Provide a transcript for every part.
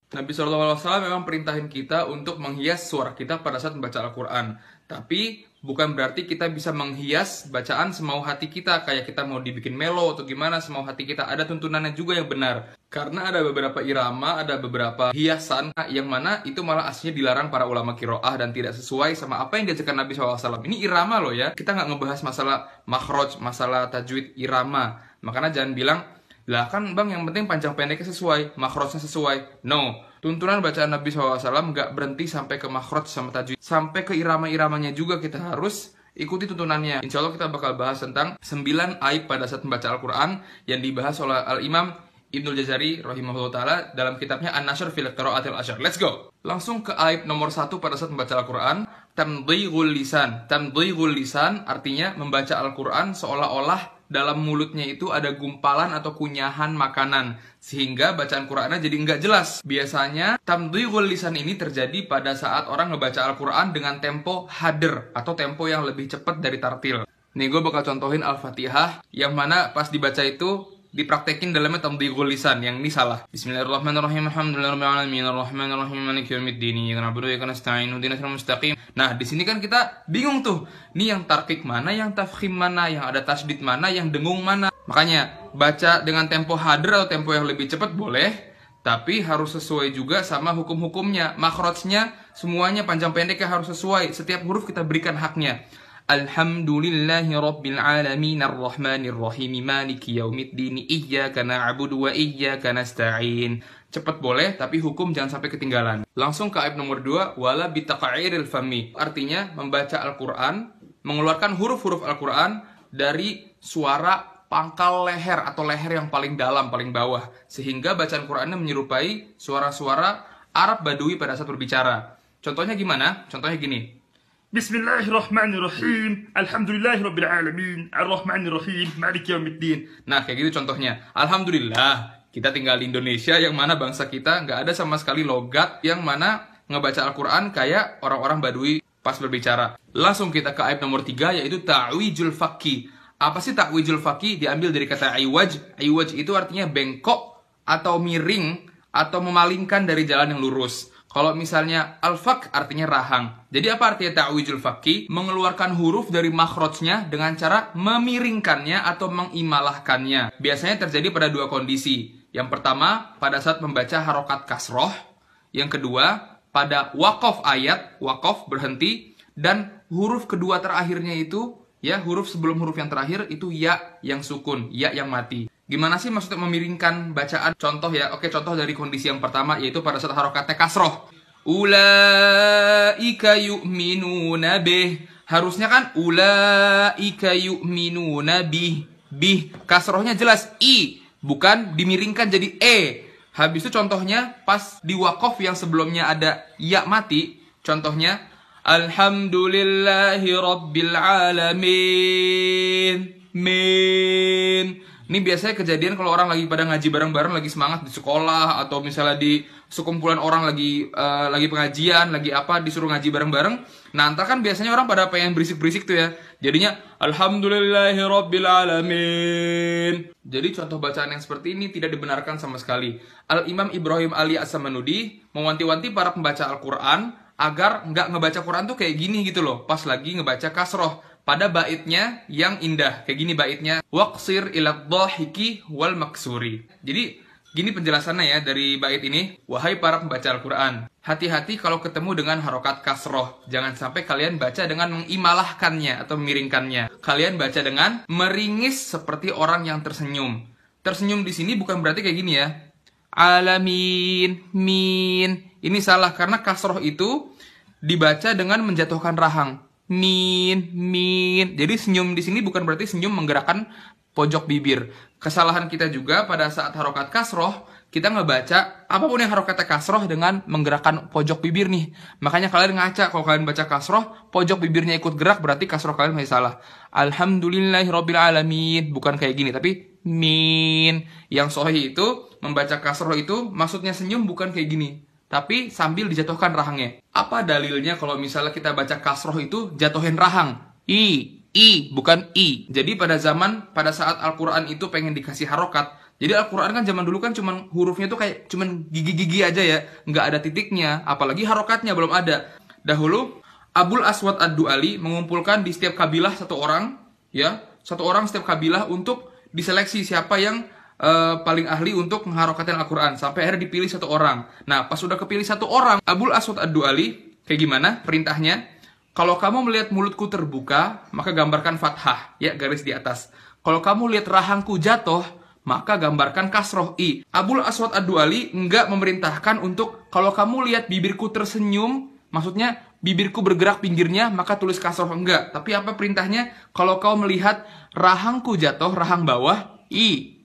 Nabi SAW memang perintahin kita untuk menghias suara kita pada saat membaca Al-Quran. Tapi bukan berarti kita bisa menghias bacaan semau hati kita. Kayak kita mau dibikin melo atau gimana semau hati kita. Ada tuntunannya juga yang benar. Karena ada beberapa irama, ada beberapa hiasan yang mana itu malah aslinya dilarang para ulama qiraah dan tidak sesuai sama apa yang diajarkan Nabi SAW. Ini irama loh ya. Kita nggak ngebahas masalah makhraj, masalah tajwid irama. Makanya jangan bilang, lah kan bang yang penting panjang pendeknya sesuai, makhrajnya sesuai. No, tuntunan bacaan Nabi SAW nggak berhenti sampai ke makhraj sama tajwid. Sampai ke irama-iramanya juga kita harus ikuti tuntunannya. Insya Allah kita bakal bahas tentang 9 aib pada saat membaca Al-Quran yang dibahas oleh Al-Imam Ibnul Jazari rahimahullah ta'ala dalam kitabnya An-Nashr fil Qira'atil Ashr. Let's go! Langsung ke aib nomor 1 pada saat membaca Al-Quran. Tamdhighul lisan. Tamdhighul lisan artinya membaca Al-Quran seolah-olah dalam mulutnya itu ada gumpalan atau kunyahan makanan, sehingga bacaan Qur'annya jadi nggak jelas. Biasanya tamdhighul lisan ini terjadi pada saat orang ngebaca Al-Quran dengan tempo hadr atau tempo yang lebih cepat dari tartil. Nih gue bakal contohin Al-Fatihah yang mana pas dibaca itu dipraktekin dalamnya tamdhighul lisan. Yang ini salah. Bismillahirrahmanirrahim. Alhamdulillahirabbil alamin arrahmanirrahim maliki yaumiddin iyyaka na'budu wa iyyaka nasta'in ihdinas siratal mustaqim. Nah, di sini kan kita bingung tuh. Nih yang tarkik mana, yang tafkhim mana, yang ada tasydid mana, yang dengung mana. Makanya baca dengan tempo hadr atau tempo yang lebih cepat boleh, tapi harus sesuai juga sama hukum-hukumnya. Makhrajnya semuanya panjang pendeknya harus sesuai. Setiap huruf kita berikan haknya. Alhamdulillahi rabbil alamin arrahmanir rahim maliki yaumiddin iyyaka na'budu wa iyyaka nasta'in. Cepat boleh, tapi hukum jangan sampai ketinggalan. Langsung ke aib nomor 2, wala bitaqa'iril fami. Artinya membaca Al-Quran, mengeluarkan huruf-huruf Al-Quran dari suara pangkal leher atau leher yang paling dalam, paling bawah. Sehingga bacaan Qurannya menyerupai suara-suara Arab Badui pada saat berbicara. Contohnya gimana? Contohnya gini. Bismillahirrahmanirrahim. Alhamdulillahirabbil alamin. Arrahmanirrahim. Maliki yaumiddin. Nah, kayak gitu contohnya. Alhamdulillah, kita tinggal di Indonesia yang mana bangsa kita nggak ada sama sekali logat yang mana ngebaca Al-Quran kayak orang-orang Badui pas berbicara. Langsung kita ke aib nomor 3, yaitu ta'wijul faqih. Apa sih ta'wijul faqih? Diambil dari kata iwaj. Iwaj itu artinya bengkok atau miring atau memalingkan dari jalan yang lurus. Kalau misalnya al-faq artinya rahang. Jadi apa artinya ta'wijul faqih? Mengeluarkan huruf dari makhrajnya dengan cara memiringkannya atau mengimalahkannya. Biasanya terjadi pada 2 kondisi. Yang pertama, pada saat membaca harokat kasroh. Yang kedua, pada waqaf ayat, waqaf berhenti. Dan huruf kedua terakhirnya itu, ya huruf sebelum huruf yang terakhir itu ya yang sukun, ya yang mati. Gimana sih maksudnya memiringkan bacaan? Contoh ya, oke contoh dari kondisi yang pertama yaitu pada saat harokatnya kasroh. Ulaika yu'minuna bih. Harusnya kan ulaika yu'minuna bih. Bih, kasrohnya jelas i, bukan dimiringkan jadi e. Habis itu contohnya pas di waqaf yang sebelumnya ada ya mati. Contohnya Alhamdulillahi rabbil alamin. Min. Ini biasanya kejadian kalau orang lagi pada ngaji bareng-bareng, lagi semangat di sekolah atau misalnya di sekumpulan orang lagi pengajian, lagi apa disuruh ngaji bareng-bareng. Nah, entar kan biasanya orang pada pengen berisik-berisik tuh ya. Jadinya Alhamdulillahirabbil alamin. Jadi contoh bacaan yang seperti ini tidak dibenarkan sama sekali. Al-Imam Ibrahim Ali As-Samanudi mewanti-wanti para pembaca Al-Quran agar nggak ngebaca Quran tuh kayak gini gitu loh, pas lagi ngebaca kasroh. Pada baitnya yang indah. Kayak gini baitnya. Waqsir ila dhahiki wal maksuri. Jadi gini penjelasannya ya dari bait ini. Wahai para pembaca Al-Quran, hati-hati kalau ketemu dengan harokat kasroh. Jangan sampai kalian baca dengan mengimalahkannya atau memiringkannya. Kalian baca dengan meringis seperti orang yang tersenyum. Tersenyum di sini bukan berarti kayak gini ya. Alamin, min. Ini salah karena kasroh itu dibaca dengan menjatuhkan rahang. Min. Jadi senyum di sini bukan berarti senyum menggerakkan pojok bibir. Kesalahan kita juga pada saat harokat kasroh, kita ngebaca apapun yang harokatnya kasroh dengan menggerakkan pojok bibir nih. Makanya kalian ngaca kalau kalian baca kasroh, pojok bibirnya ikut gerak berarti kasroh kalian masih salah. Alhamdulillahirabbil alamin. Bukan kayak gini, tapi min. Yang sahih itu membaca kasroh itu maksudnya senyum bukan kayak gini, tapi sambil dijatuhkan rahangnya. Apa dalilnya kalau misalnya kita baca kasroh itu jatuhin rahang? I, bukan I. Jadi pada saat Al-Quran itu pengen dikasih harokat, jadi Al-Quran kan zaman dulu kan cuman hurufnya tuh kayak cuman gigi-gigi aja ya, nggak ada titiknya, apalagi harokatnya belum ada. Dahulu Abul Aswad Ad-Du'ali mengumpulkan di setiap kabilah satu orang, ya, satu orang setiap kabilah untuk diseleksi siapa yang paling ahli untuk mengharokatin Al-Quran, sampai akhirnya dipilih satu orang. Nah, pas sudah kepilih satu orang, Abul Aswad Ad-Du'ali kayak gimana perintahnya? Kalau kamu melihat mulutku terbuka, maka gambarkan fathah, ya, garis di atas. Kalau kamu lihat rahangku jatuh, maka gambarkan kasroh i. Abul Aswad Ad-Du'ali enggak memerintahkan untuk kalau kamu lihat bibirku tersenyum, maksudnya bibirku bergerak pinggirnya, maka tulis kasroh, enggak. Tapi apa perintahnya? Kalau kau melihat rahangku jatuh, rahang bawah, i,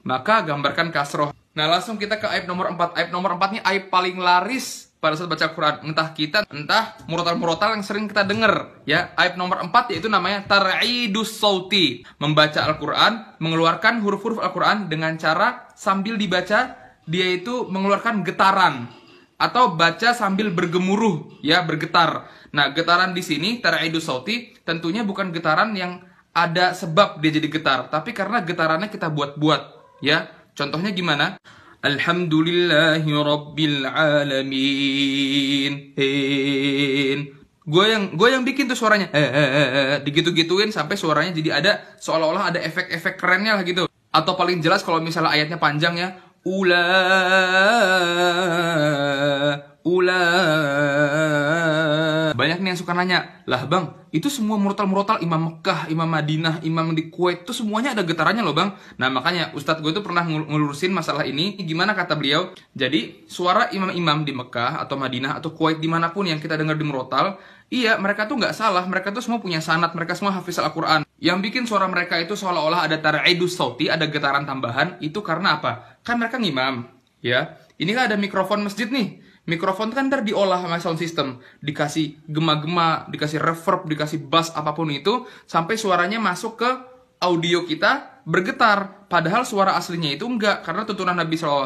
maka gambarkan kasroh. Nah, langsung kita ke ayat nomor 4. Ayat nomor 4 ini ayat paling laris pada saat baca Quran, entah kita, entah murotal-murotal yang sering kita dengar, ya. Ayat nomor 4 yaitu namanya tar'idus sauti, membaca Al-Quran, mengeluarkan huruf-huruf Al-Quran dengan cara sambil dibaca dia itu mengeluarkan getaran atau baca sambil bergemuruh, ya, bergetar. Nah, getaran di sini tar'idus sauti tentunya bukan getaran yang ada sebab dia jadi getar, tapi karena getarannya kita buat-buat, ya. Contohnya gimana? Alhamdulillahi Rabbil Alamin. Gue yang bikin tuh suaranya. Digitu-gituin sampai suaranya jadi ada seolah-olah ada efek-efek kerennya lah gitu. Atau paling jelas kalau misalnya ayatnya panjang ya. Banyak nih yang suka nanya, lah bang, itu semua murotal-murotal Imam Mekah, Imam Madinah, Imam di Kuwait, itu semuanya ada getarannya loh bang. Nah makanya Ustadz gue tuh pernah ngelurusin masalah ini. Gimana kata beliau? Jadi suara imam-imam di Mekah atau Madinah atau Kuwait dimanapun yang kita dengar di murotal, iya mereka tuh nggak salah, mereka tuh semua punya sanad, mereka semua hafiz Al-Quran. Yang bikin suara mereka itu seolah-olah ada tar'idus sauti, ada getaran tambahan, itu karena apa? Kan mereka ngimam, ya. Ini kan ada mikrofon masjid nih. Mikrofon kan ntar diolah sama sound system, dikasih gema-gema, dikasih reverb, dikasih bass, apapun itu, sampai suaranya masuk ke audio kita bergetar. Padahal suara aslinya itu enggak, karena tuntunan Nabi SAW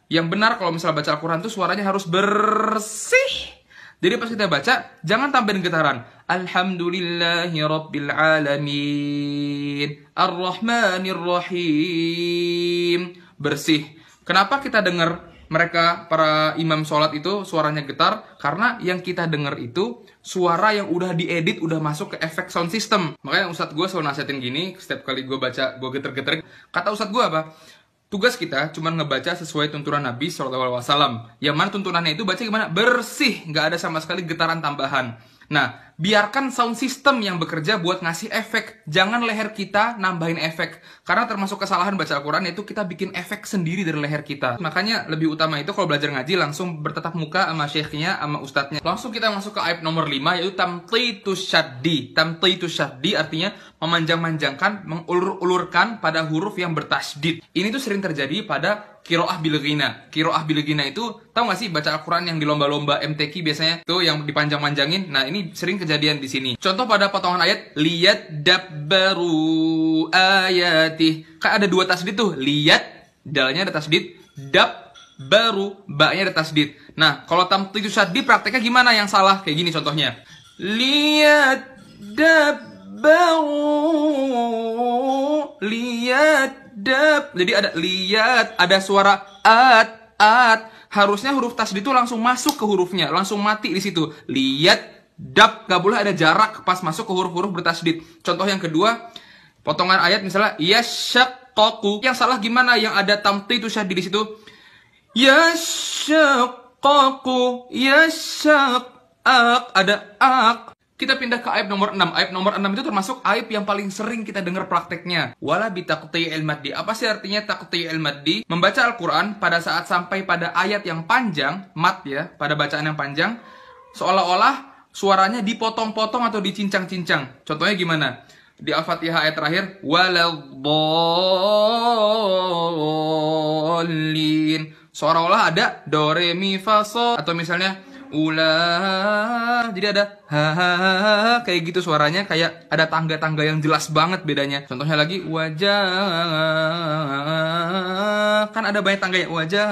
yang benar kalau misalnya baca Al-Quran itu suaranya harus bersih. Jadi pas kita baca, jangan tambahin getaran. Alhamdulillahi Rabbil Alamin, Ar-Rahmanir-Rahim. Bersih. Kenapa kita dengar mereka, para imam sholat itu suaranya getar? Karena yang kita dengar itu suara yang udah diedit, udah masuk ke efek sound system. Makanya Ustadz gue selalu nasihatin gini, setiap kali gue baca, gue geter-geter. Kata Ustadz gue apa? Tugas kita cuma ngebaca sesuai tuntunan Nabi SAW. Yang mana tuntunannya itu baca gimana? Bersih, nggak ada sama sekali getaran tambahan. Nah, biarkan sound system yang bekerja buat ngasih efek. Jangan leher kita nambahin efek. Karena termasuk kesalahan baca Al-Quran yaitu kita bikin efek sendiri dari leher kita. Makanya lebih utama itu kalau belajar ngaji langsung bertatap muka sama syekhnya, sama ustadznya. Langsung kita masuk ke ayat nomor 5 yaitu tamtitus syaddi. Tamtitus syaddi artinya memanjang-manjangkan, mengulur-ulurkan pada huruf yang bertasydid. Ini tuh sering terjadi pada Qiraah bil ghina. Qiraah bil ghina itu, tahu nggak sih baca Al-Quran yang di lomba-lomba MTQ biasanya tuh yang dipanjang-manjangin. Nah, ini sering kejadian di sini. Contoh pada potongan ayat liyat dabbaru ayatih. Kan ada dua tasdid tuh. Liyat, dalnya ada tasdid, dab baru, ba-nya ada tasdid. Nah, kalau tamtitus syaddi prakteknya gimana yang salah? Kayak gini contohnya. Liyat dabbaru, liyat dab. Jadi ada lihat, ada suara at. Harusnya huruf tasdid itu langsung masuk ke hurufnya, langsung mati di situ. Lihat dab, gak boleh ada jarak pas masuk ke huruf-huruf bertasdid. Contoh yang kedua, potongan ayat misalnya yashaqqaqu. Yang salah gimana? Yang ada tamtitus syaddi di situ. Yashaqqaqu, yashaq, ada ak. Kita pindah ke ayat nomor 6. Ayat nomor 6 itu termasuk ayat yang paling sering kita dengar prakteknya. Wala bitaqti'il maddi. Apa sih artinya taqti'il maddi? Membaca Al-Quran pada saat sampai pada ayat yang panjang, mad ya, pada bacaan yang panjang, seolah-olah suaranya dipotong-potong atau dicincang-cincang. Contohnya gimana? Di Al-Fatihah ayat terakhir, waladhdallin. Seolah-olah ada do, re, mi, fa, so. Atau misalnya jadi ada ha kayak gitu suaranya, kayak ada tangga-tangga yang jelas banget bedanya. Contohnya lagi wajah, kan ada banyak tangga ya, wajah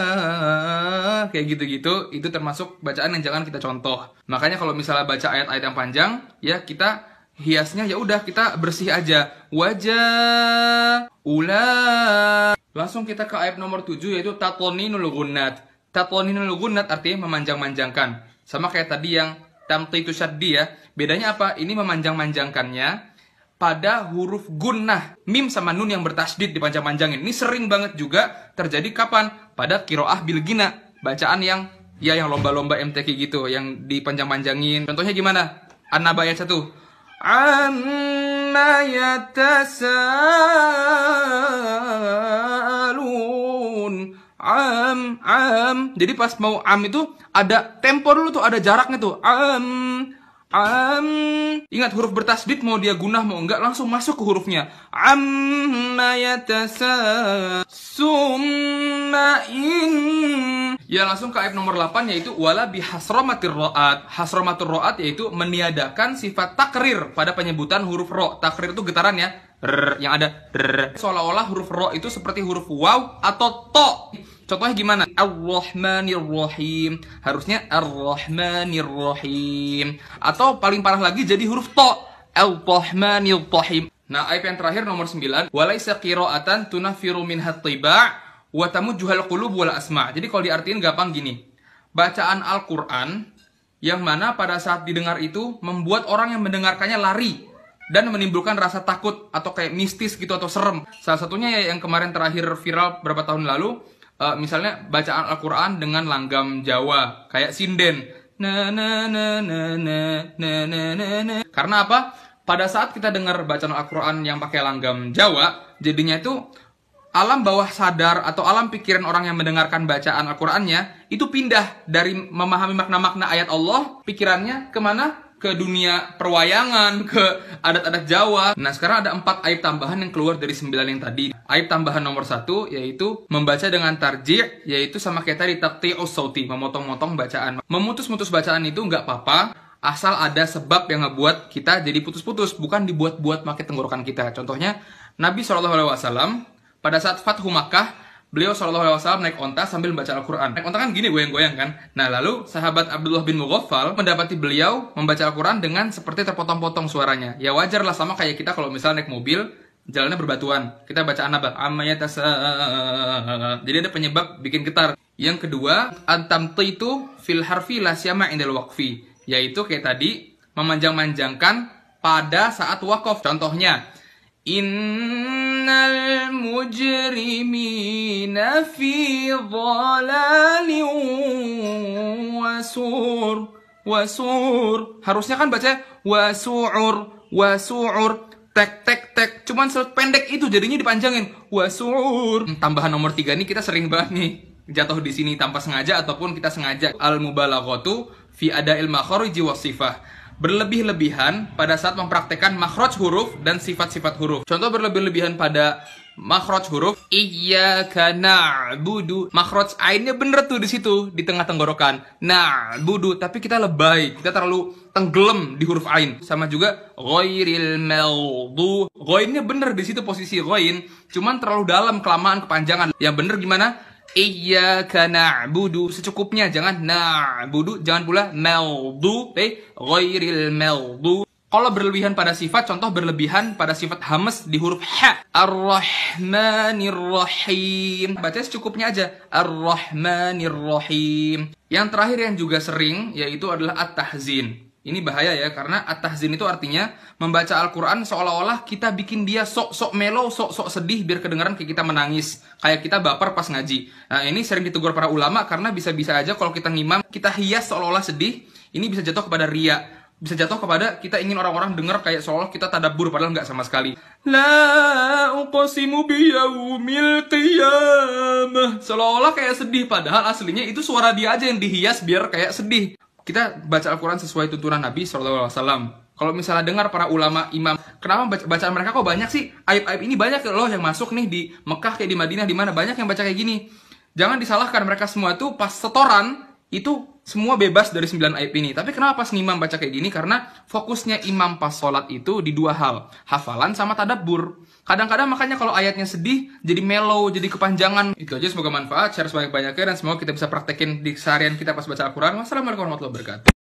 kayak gitu-gitu. Itu termasuk bacaan yang jangan kita contoh. Makanya kalau misalnya baca ayat-ayat yang panjang ya, kita hiasnya ya udah kita bersih aja. Wajah ula. Langsung kita ke ayat nomor 7 yaitu tatloninul gunnat. Tatloninul gunnat artinya memanjang-manjangkan. Sama kayak tadi yang tamtitu syaddi ya. Bedanya apa? Ini memanjang-manjangkannya pada huruf gunnah. Mim sama nun yang bertasydid dipanjang-panjangin. Ini sering banget juga terjadi kapan? Pada qiraah bil gina. Bacaan yang lomba-lomba MTQ gitu, yang dipanjang-panjangin. Contohnya gimana? An-Naba ayat 1. Amma yatasalun. Jadi pas mau itu ada tempo dulu tuh, ada jaraknya tuh. Ingat huruf bertasydid mau dia gunnah mau enggak langsung masuk ke hurufnya. Amma yatasalun. Ya langsung ke ayat nomor 8 yaitu wala bihasromatir ro'at. Hasromatur ro'at yaitu meniadakan sifat takrir pada penyebutan huruf ro. Takrir itu getaran ya. Yang ada seolah-olah huruf ro itu seperti huruf waw atau to. Contohnya gimana? Ar-Rahmanir-Rahim. Harusnya Ar-Rahmanir-Rahim. Atau paling parah lagi jadi huruf to. Ar-Rahmanir-Rahim. Nah, ayat yang terakhir nomor 9. Walaisa qira'atan tunafiru minhat tiba' wa tamujjuhal qulub wal asma'. Jadi kalau diartiin gampang gini. Bacaan Al-Qur'an yang mana pada saat didengar itu membuat orang yang mendengarkannya lari dan menimbulkan rasa takut atau kayak mistis gitu atau serem. Salah satunya ya yang kemarin terakhir viral beberapa tahun lalu, misalnya bacaan Al-Qur'an dengan langgam Jawa kayak sinden. Karena apa? Pada saat kita dengar bacaan Al-Qur'an yang pakai langgam Jawa, jadinya itu alam bawah sadar atau alam pikiran orang yang mendengarkan bacaan Al-Qur'annya itu pindah dari memahami makna-makna ayat Allah, pikirannya kemana? Ke dunia perwayangan, ke adat-adat Jawa. Nah, sekarang ada 4 aib tambahan yang keluar dari 9 yang tadi. Aib tambahan nomor 1 yaitu membaca dengan tarji', yaitu sama kayak tadi taqti'us sauti, memotong-motong bacaan. Memutus-mutus bacaan itu nggak apa-apa, asal ada sebab yang ngebuat kita jadi putus-putus, bukan dibuat-buat pakai tenggorokan kita. Contohnya, Nabi SAW pada saat Fathu Makkah, beliau SAW naik onta sambil membaca Al-Quran. Naik onta kan gini, goyang-goyang kan. Nah, lalu sahabat Abdullah bin Mughaffal mendapati beliau membaca Al-Quran dengan seperti terpotong-potong suaranya. Ya wajar lah, sama kayak kita kalau misalnya naik mobil, jalannya berbatuan. Kita baca An-Naba. Jadi ada penyebab bikin getar. Yang kedua, at-tamtitu fil harfi la syama' indal waqfi. Yaitu kayak tadi, memanjang-manjangkan pada saat wakaf. Contohnya, innal mujrimina fi dhalalin wasur. Harusnya kan baca wasu'ur, tek. Cuman pendek itu jadinya dipanjangin. Wasur. Tambahan nomor 3 nih kita sering banget nih jatuh di sini tanpa sengaja ataupun kita sengaja. Al-mubalaghatu fi ada'il makhariji wasifah. Berlebih-lebihan pada saat mempraktekkan makhraj huruf dan sifat-sifat huruf. Contoh berlebih-lebihan pada makhraj huruf, iyyaka na'budu. Makhraj ainnya bener tuh di situ di tengah tenggorokan. Na'budu, tapi kita lebay, kita terlalu tenggelam di huruf ain. Sama juga ghairil maghdu. Ghainnya bener di situ posisi ghain, cuman terlalu dalam, kelamaan, kepanjangan. Yang bener gimana? Iyyaka na'budu, secukupnya, jangan na'budu, jangan pula maghdu, ghairil maghdu. Kalau berlebihan pada sifat, contoh berlebihan pada sifat hamas di huruf ha. Ar-Rahmanir-Rahim. Baca secukupnya aja. Ar-Rahmanir-Rahim. Yang terakhir yang juga sering yaitu adalah at-tahzin. Ini bahaya ya, karena at-tahzin itu artinya membaca Al-Quran seolah-olah kita bikin dia sok-sok melo, sok-sok sedih biar kedengaran kayak kita menangis. Kayak kita baper pas ngaji. Nah, ini sering ditegur para ulama karena bisa-bisa aja kalau kita ngimam, kita hias seolah-olah sedih, ini bisa jatuh kepada riya. Bisa jatuh kepada kita ingin orang-orang dengar kayak seolah kita tadabbur, padahal nggak sama sekali. La uqsimu biyaumil qiyamah. Seolah-olah kayak sedih, padahal aslinya itu suara dia aja yang dihias biar kayak sedih. Kita baca Al-Quran sesuai tuntunan Nabi SAW. Kalau misalnya dengar para ulama, imam, kenapa bacaan mereka kok banyak sih? Aib-aib ini banyak loh yang masuk nih di Mekah, kayak di Madinah, di mana banyak yang baca kayak gini. Jangan disalahkan, mereka semua tuh pas setoran, itu semua bebas dari 9 aib ini. Tapi kenapa pas imam baca kayak gini? Karena fokusnya imam pas sholat itu di 2 hal. Hafalan sama tadabbur. Kadang-kadang makanya kalau ayatnya sedih, jadi mellow, jadi kepanjangan. Itu aja, semoga manfaat, share sebanyak-banyaknya, dan semoga kita bisa praktekin di keseharian kita pas baca Al-Quran. Wassalamualaikum warahmatullahi wabarakatuh.